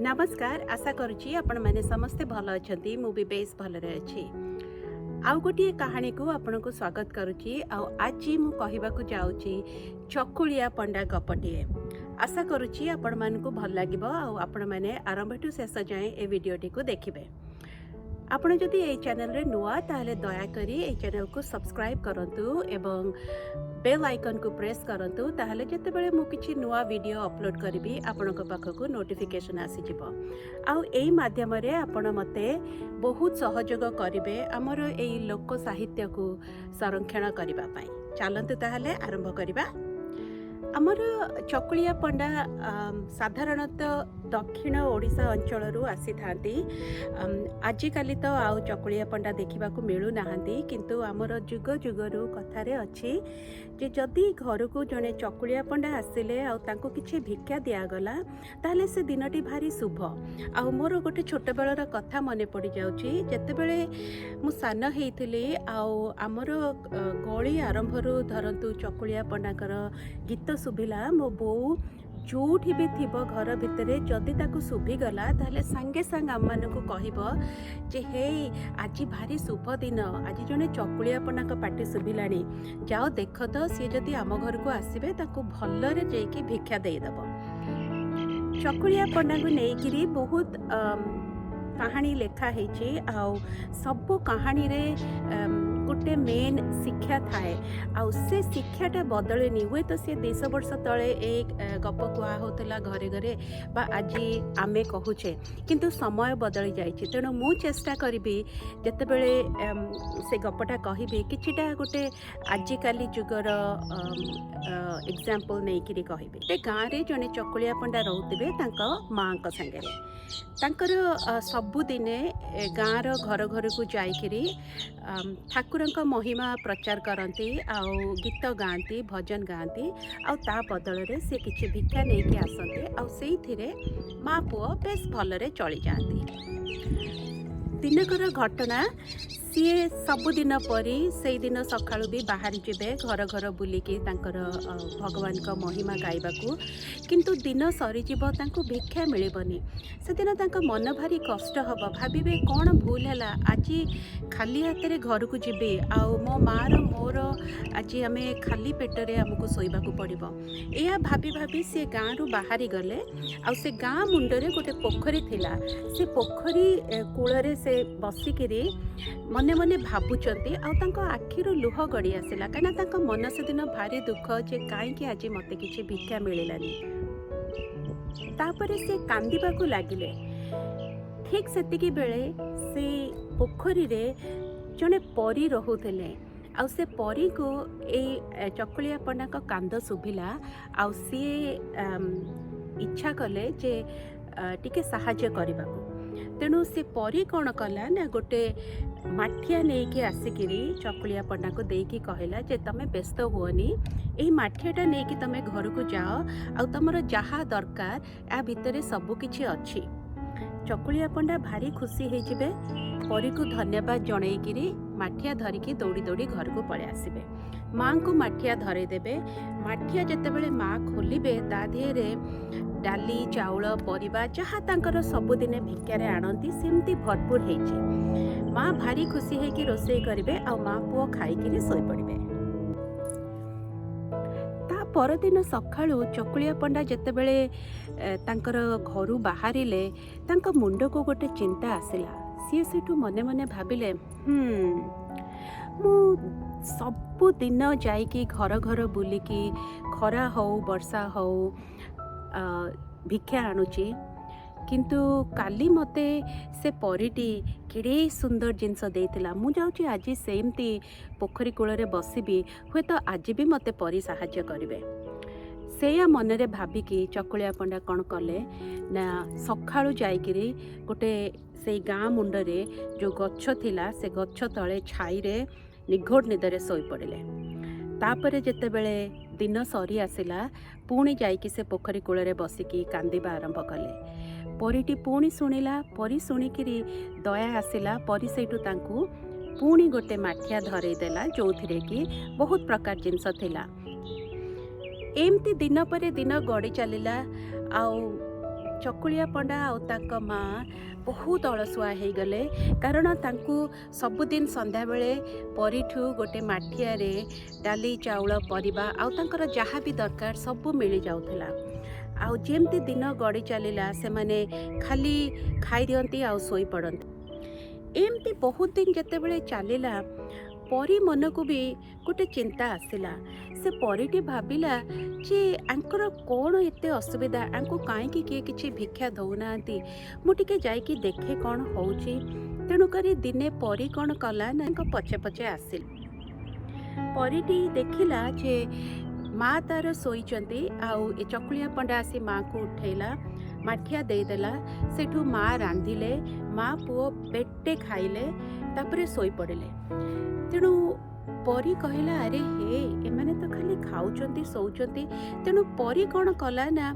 नमस्कार आशा करुच्ची आपण मैंने समस्ते भल अच्छा मु भी बेस भलरे अच्छी आउ गोटे कहानी को आपण को स्वागत करुच्ची आज मु कहवाक जाऊँगी चकुलिया पंडा गपटे आशा करुच्ची आपण मानकु भल लागिबो आपण मैंने आरंभ ठू शेष जाए ए वीडियोटी को देखिबे। आपण जदि ए चैनल रे नुआ ताहले दया करी ए चैनल को सब्सक्राइब करंतु एवं बेल आइकन को प्रेस करंतु ताहले जते बेले मु किछि नुआ वीडियो अपलोड करबी आपनक पाखकु नोटिफिकेशन आसी जिवो आउ एई माध्यम रे आपण मते बहुत सहयोग करिवे हमर एई लोक साहित्य को संरक्षण करिबा पई। चलंतु ताहले आरंभ करिबा। आमर चकुलिया पंडा साधारणतः दक्षिण ओडिशा अंचल आसी था। आजिकाली तो आउ चकुलिया पंडा देखा मिलू ना किंतु आमर जुग जुगरू कथारे अच्छी जे जदि घर को जड़े चकुलिया पंडा आसिले आउ किछि भिक्षा दिगला ताहले से दिनटी भारी शुभ। आउ मोर गोटे छोट बेलर कथा मन पड़ जाउछि जेते बेले मु सान हेइथिली आउ आमर गली आरंभरू धरंतु चकुलिया पंडाकर गीत शुभिला मो बो जोठी भी थी घर भितर जदि ताकू शुभिगला ताहले सांगे सांग आम मानकु कहबो जे हे आज भारी शुभ दिन आज जने चकुलिया पंडा पाटी शुभिलानी जाओ देख तो सी जदि आम घर को आसबे ताकू भलरे जेकी भिक्षा देदब। चकुलिया पंडा को लेकिरी बहुत कहानी लेखा है आउ सब कहानी रे गोटे मेन शिक्षा थाए आउ से शिक्षाटा बदलनी हुए तो सी 200 वर्ष तले एक गप कुआ होतला घरे घरे बा आज आमे कहूचे किंतु समय बदली जाइछि। तेणु मु चेष्टा करिबी जेतेबेले से गपटा कहबी किछिटा गोटे आजिकाली जुगर एग्जांपल नै किरी कहबी। ते गाँ रे जने चकुलिया पंडा रहउतिबे तांका मां का संगे तांकर सबुदिने गाँर घर घर को जाइकिरी ठाकुरंक महिमा प्रचार करती आउ गीत गाँती भजन गाँती आउ ता बदल रे से किछि भिक्षा नेकी आसते आउ सेइथिरे माँ पुओ बेस भलरे चली जाती। दिनकर घटना सीए सबुदिन परी से दिन सकाळु भी बाहर जिबे घर घर बुलिकी तांकर भगवान का महिमा गाइबाकू किंतु दिन सरीजीव तांको भिक्षा मिलबनी से दिन तांका मन भारी कष्ट हब भाबिबे कौन भूल हैला आज खाली हाथ रे घर को जिबे आउ मो मार मोर आज आमे खाली पेटरे हमको सोइबाकू पड़िबो एया भाबी भाबी से गाँ रु बाहरी गले आउ से गाँ मुंडरे गोटे पोखरी थिला से पोखरी कूलरे से बसिकिरी मने मने भाबुचंती आउ तांको आखिरु लुह गड़ी आसिला कना तांको मन से दिन भारी दुख जे काई कि आज मते किछि भिक्षा मिलिलानी। तापरे से कांदीबाकू लागिले ठीक सेतिकी बेले से पोखरी रे जने परी रहुथिले आउ से परी को ए चकुलिया पंडा का कांद सुभिला आउ सी इच्छा कले जे टिके सहाय्य करिबाकू। तेणु से परी कौन कला ना गोटे माठिया नहीं आसिकी चकुलिया पंडा को देकी कहला जे तमे व्यस्त हुओनी यही माठियाटा नहीं तमे घर को जाओ आ तुमर जहा दरकार आ भितरे सबु किछि अच्छी। चकुलिया पंडा भारी खुशी हो जिबे परी को धन्यवाद जनईकिरी माठिया धरिकी दौड़ी दौड़ी घर को पळे आसिबे। माँ को माठिया धरे देबे माठिया जेतेबेले माँ खोलिबे ता देहरे डाली चाउल परिबा जहाँ तांकर सबुदिने भिक्षारे आणती सेमती भरपूर हेछि। माँ भारी खुशी है कि रोषेई करिवे आ माँ पुओ खाइकिरी सोई पड़िबे। ता परदिन सकाळु चकुलिया पंडा जेतेबेले तांकर घरु बाहरिले तांका मुंड को गोटे चिंता आसिला। सी सेठु मने मने भाबिले मु सबु दिन जाइकी घर घर बुलिकी खरा हो वर्षा हो भिक्षा आणुची किंतु काली मते से परिटी केड़े सुंदर जिनस देइतिला मु जाउची आज सेमती पोखरी कूलरे बसिबी हुए तो आज भी मते परी सहाय्य करिवे। सेया मनरे भाबिकी चकुलिया पंडा कौन कले ना सकाळु जाइकिरी गोटे से गाँ मुंडरे जो गच्छ थिला से गच्छ तले छाई रे निघोट निदरे सोई पड़िले। तापरे जेतेबेले दिन सरी आसिला पुणी जाइकी से पोखरी कूलरे बसिकी कांदिबा आरंभ कले। परीटी पुणी शुणिला परी शुणिकी दया आसिला परी सेठू तांकू पुणी गोटे माठिया धरई देला जो थिरे कि बहुत प्रकार जिनस थिला। एमती दिन पर दिन गड़ी चलला आउ चकुलिया पंडा आउ तांको माँ बहुत अलसुआ हो गले, कारण तांकू सबुदिन संध्या बेले परिठू गोटे माठिया रे डाली चाउल परिबा आउ तांकर जहाँ भी दरकार सब मिल जाउथला। आउ जेमती दिन गड़ी चलिला से माने खाली खाई दियंती आउ सोई पड़ंती। एमती बहुत दिन जेतेबेले चलिला परी मन को भी गोटे चिंता आसिला। से परीटी भाविला जे आंकर कौन एते असुविधा, आंको कहीं किए किसी भिक्षा दौना मुझे जाइकी देखे कौन होउची। तेणुकरी दिने परी कौन कला ना पछे पछे आसिल। परीटी देखिला जे माँ तार शोइचंती आउ ए चकुलिया पंडा आसी माँ को उठेला, माठिया देदेला। सेठू माँ रांधिले, माँ पुओ पेटे खाइले, तापरे सोई पड़े। तेणु परी कहला अरे हे एमाने तो खाली खाउचंती सोउचंती। तेणु परी कौन कला ना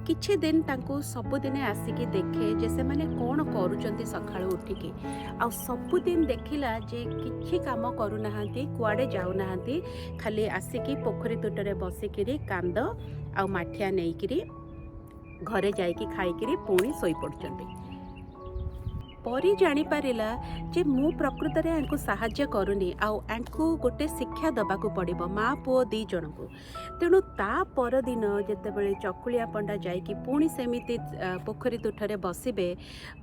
किछि दिन तांको सबुदिन आसिकी देखे जे से माने कौन करूचंती सकाळु उठिकी। आ सबुदिन देखिला जे किछि काम करू नाहांती, कुआडे जाऊ नाहांती, खाली आसिकी पोखरी तुटरे बसिकिरी कांद आ माठिया नेइकिरी घरे जाइकी खाइकिरी पुणी सोई पड़चंती। परी जानी पारिला जे मु प्रकृत रे आंको सहाय्य करूनी आउ आंको गोटे शिक्षा दबाकू पड़िबो माँ पुओ दी जन को। तेणु ता पर दिन जेतेबेले चकुलिया पंडा जाइकी पुणी सेमिति पोखरी तुठरे बसिबे,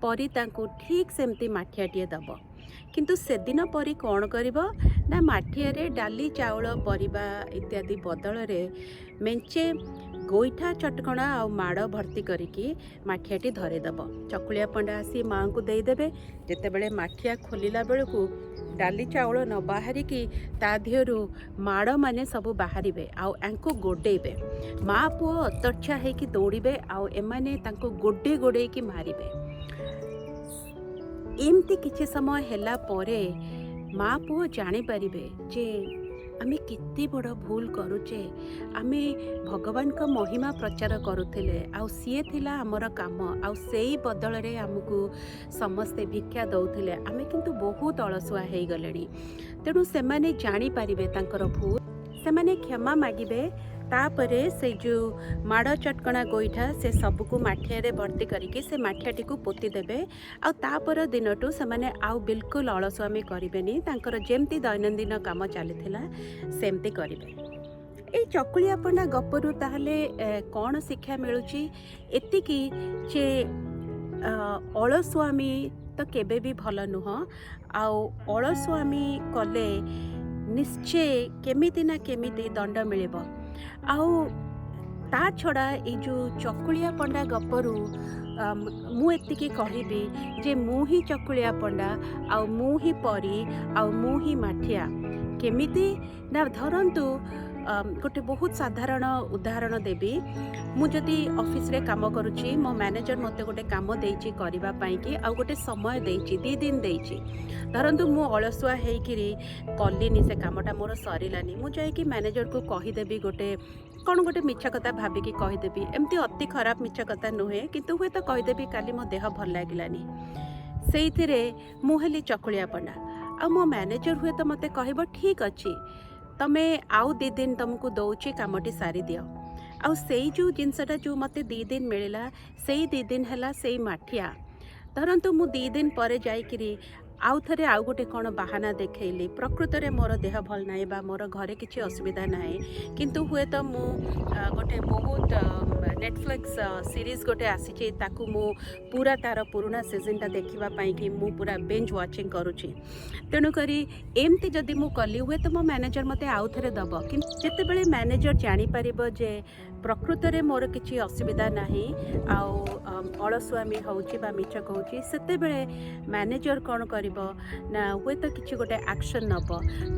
परी तांको ठीक सेमती माठियाटिए दब। किंतु सेदिन परी कौन करिबो ना माठिया रे डाली चाउल परिबा इत्यादि बदल रे मेंचे गोईठा चटकणा आ माड़ भर्ती करिकी माठियाटी धरेदब। चकुलिया पंडा आसी माँ को देदेबे। जेतेबेले माठिया खोलिला बेलू डाली चाउल न बाहरिकी ता दिहरु माड़ माने सबू बाहरिबे आउ आंको गोडेइबे। माँ पुओ अतर्छा हेकी दौड़िबे आउ एमाने तांको गोडे गोडेइकी मारिबे। एमती किछि समय हेला परे माँ पुओ जानी पारिबे जे आमे कितनी बड़ भूल करुचे। आमे भगवान का महिमा प्रचार करुथिले आउ सीए थिला हमर काम आउ सेई बदल रे हमकु समस्ते भिक्षा दउथिले। आमे किंतु बहुत अलसुआ हेई गलेनी। तेणु सेमाने जानी पारिबे तांकर भूल, सेमाने क्षमा मागिबे। तापरे से जो माड़ चटकणा गोईठा से सबको माठिया रे भर्ती करिके से माठियाटी को पोती देबे। आ तापर दिनटू से माने आउ बिल्कुल अलसुआमी करिबेनी, तांकर जेमती दैनंदिन काम चलीथिला सेमती करिबे। ए चकुलिया पंडा गपरू ताहले कौन शिक्षा मिलुची एतिकी जे अलसुआमी तो केबे भी भल नुह। आउ अलसुआमी कले निश्चय केमिति ना केमिति दंड मिलिबो। आउ ता छड़ा ये जो चकुलिया पंडा गपरू मु एतिकी कहिबी जे मु ही चकुलिया पंडा आउ मु ही परी आउ मु ही माठिया। केमिति ना धरंतु गोटे बहुत साधारण उदाहरण देवी। मुझे ऑफिस रे काम करुच्ची, मो मैनेजर मते गोटे काम देइची करिबा पई कि आउ गोटे समय देइची 2 दिन देइची। धरंतु मु अलसुआ हेइकिरी कलिनी से कामटा मोर सरिलानी, मु जाई कि मैनेजर को कहिदेबी गोटे कौन गोटे मिछ कथा भाविकी कहिदेबी। एमती अति खराब मिछ कथा नुहे किंतु हुए तो कहिदेबी काली मो देह भल लागिलानी। सेइथिरे मु हेली चकुलिया पंडा आ मो मैनेजर हुए तो मते कहबो ठीक अछि तमे आउ 2 दिन तुमको दौची कामटी सारी दियो। आउ सेई जो जिनसटा जो मते 2 दिन मिलला सेई 2 दिन हला सेई माठिया। धरंतु मु 2 दिन परे जाइकिरी आउ थरे आउ गोटे कौन बाहाना देखैली। प्रकृत रे मोर देह भल नाई बा मोर घरे किछि असुविधा नाई, किंतु हुए तो मु गोटे बहुत नेटफ्लिक्स सीरीज गोटे आसीची ताकू मु पूरा तार पुराना सीजनटा देखिबा पई कि मु पूरा बेंच वाचिंग करूची। तेणु करी एमती जदि मु कली हुए तो मो मैनेजर मते आउ थरे दब। किंतु जेतेबेले मैनेजर जानी परिबो जे प्रकृत रे मोर किछि असुविधा नाही आउ अलसुआमी होउची बा मिछ कहूची, सेतेबेले मैनेजर कौन करिबो ना हुए तो किछि गोटे एक्शन नब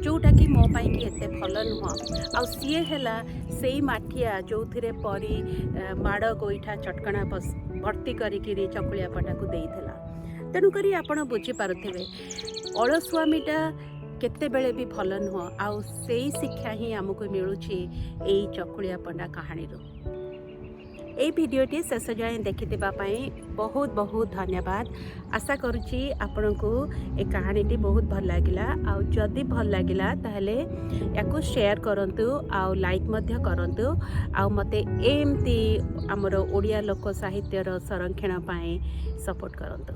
जोटा कि मो पई कि एते भल नुह। आउ सीए हेला सेई माठिया जो थिरे परी माड़ गोईठा चटकणा भर्ती करिकिरी चकुलिया पंडा को देइथिला। तेणु करी आपण बुझी पारुथिबे अलसुआमीटा केते बेले भी भल नुह। आउ सेई शिक्षा ही हमको मिलुची एई चकुलिया पंडा कहानी रो। এই ভিডিওটি ଶେଷ ଯାଏଁ ଦେଖିଥିବା ପାଇଁ ବହୁତ ବହୁତ ଧନ୍ୟବାଦ। ଆଶା କରୁଛି ଆପଣଙ୍କୁ ଏ କାହାଣୀଟି ବହୁତ ଭଲ ଲାଗିଲା। ଆଉ ଯଦି ଭଲ ଲାଗିଲା ତାହେଲେ ୟାକୁ ସେୟାର କରନ୍ତୁ ଆଉ ଲାଇକ୍ ମଧ୍ୟ କରନ୍ତୁ। ଆଉ ମୋତେ ଏମିତି ଆମର ଓଡ଼ିଆ ଲୋକ ସାହିତ୍ୟର ସଂରକ୍ଷଣ ପାଇଁ ସପୋର୍ଟ କରନ୍ତୁ।